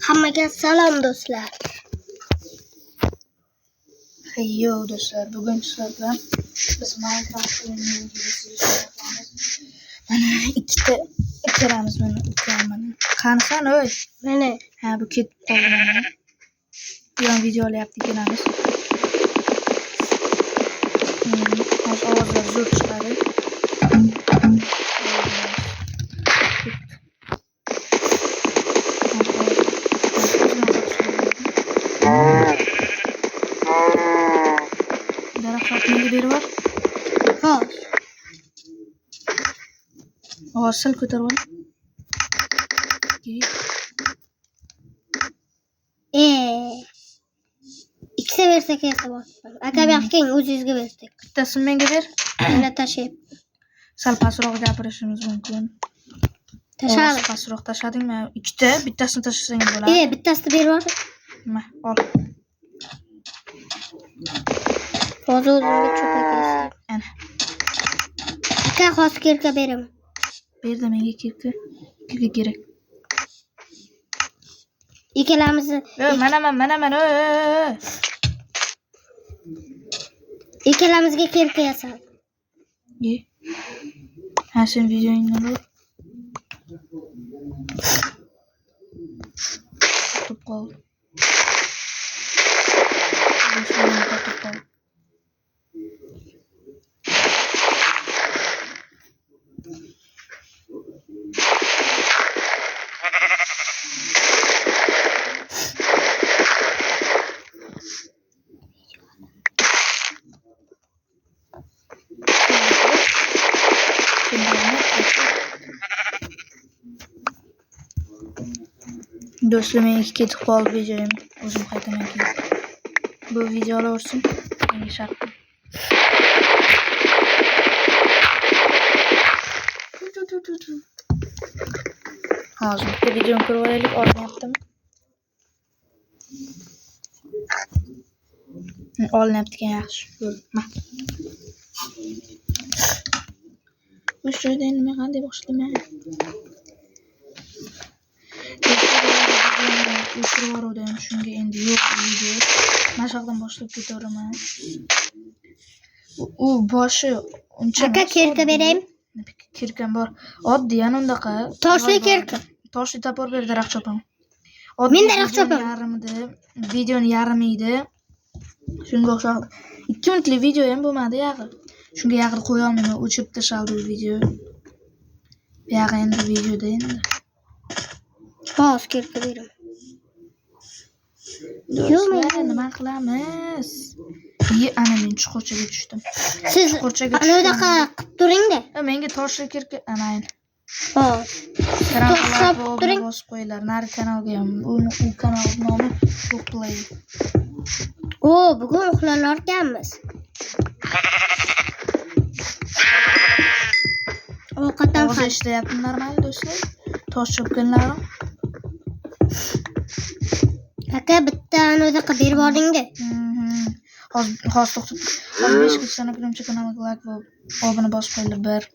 Hammaga salom do'stlar. Hayyo do'stlar, bugun sizlar bilan biz Minecraft o'yinini o'rganamiz. Mana ikkalamiz mana ukamani. Qanisan o'y? Mana Ha, bu ketib qolgan. Buyon video olyapti ikkalamiz. Hozir ovozlar zo'r chiqadi. Nega beri bor? hozir. Ovoz sil ko'tarib ol. Ikkita bersak esa bor. Aka bu yoqqa o'zingizga bersak. Bittasini menga ber. Mana tashib. Sal pastroq gapirishimiz mumkin. Tashadi. Pastroq tashladingmi? Ikkita, bittasini tashlasang bo'ladi. Bittasini berib yuboring. Nima? Ol. Hozir o'zimga cho'pak. Ana. Aka hozir kirka beraman. Berdi menga kirka. Kirka kerak. Ikkalamizni Mana. ikkalamizga kirka yasal. Ha, sen videoingni ol. Tutib qol. Tutib qol. Do'stlar, men ketib qoldi videoyim. O'zim qaytaman keyin. Bu videolar olsin. Menga shart. Hozir bitta videoni ko'rib olaylik, olinyaptimi? Olinyapti ekan, yaxshi. Bo'ldi. O'sha joyda nima qanday boshlayman? O'chirib shunga endi yo'q video. Mana shu yoqdan boshlab ketaveraman. U boshi uncha. Aka kirka beraymi? Kirkam bor. Oddiy yana undaqa. Toshli kirka. Toshli tapor ber, daraxt chopaman. Men daraxt chopaman. Yarimida, videoni yarimi edi. Shunga o'xshab 2 minutlik video ham bo'lmadi yag'i. Shunga yag'i qo'ya olmayman, o'chirib tashladi bu video. Bu yag'i endi videoda endi. Hozir kirka beraman. Do'stlar, nima qilamiz? Ana men chuqurchaga tushdim. Siz chuqurchaga anaqa qilib turing-da. Menga toshli kirka amayl. Hozir. Kanalga bosib qo'yinglar. Nari kanalga ham. U kanal nomi Uxlay. Bugun uxlalar ekanmiz. Ovqatdan hozir ishlayapti normal do'stlar. Tosh chopganlarim. Aka bitta anaqa berib yuboring-da. Hozir to'xtab. Hozir 5 kishini kirimcha kanalga like va obuna bosib qo'yinglar. 1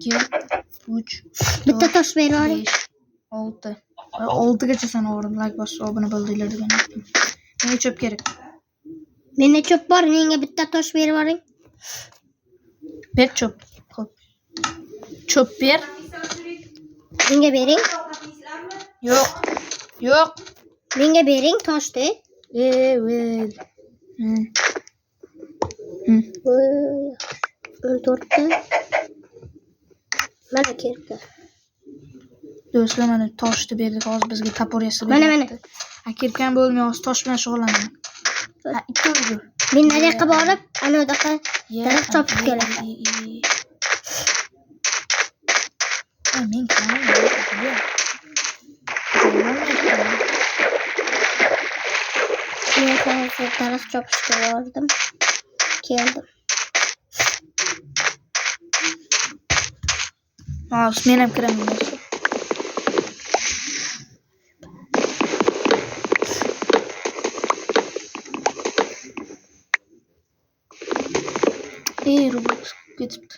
2 3 bitta tosh berib yuboring. 6 gacha sanaverdim, like bosib obuna bo'ldinglar degan. Menga cho'p kerak. Menda cho'p bor, menga bitta tosh berib yuboring. Ber cho'p. Xo'p. Cho'p ber. Menga bering. Yo'q. Menga bering toshni. Vel. 14 ta. Mana kirka. Do'stlar, mana toshni berdik, hozir bizga tapor yasab Mana. Kirkan bo'lmay, hozir tosh bilan shug'ullanaman. Ha, ikki video. Men nariyoqqa borib, anaqa daraxt chopib kelaman. Men hozir daraxt chopishga bordim. Keldim. Hozir men ham kiraman. Roblox ketibdi.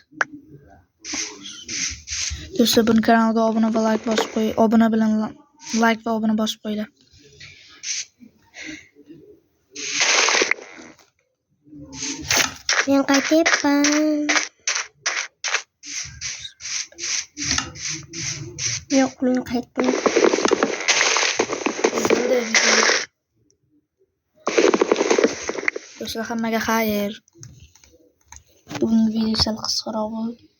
Do'stlar, bu kanalga obuna va like bosib qo'ying. Obuna bilan like va obuna bosib qo'yinglar. Men qaytyapman. Yo'q, men qaytdim. Do'stlar, hammaga xayr. Bugungi video sal qisqaroq bo'ldi.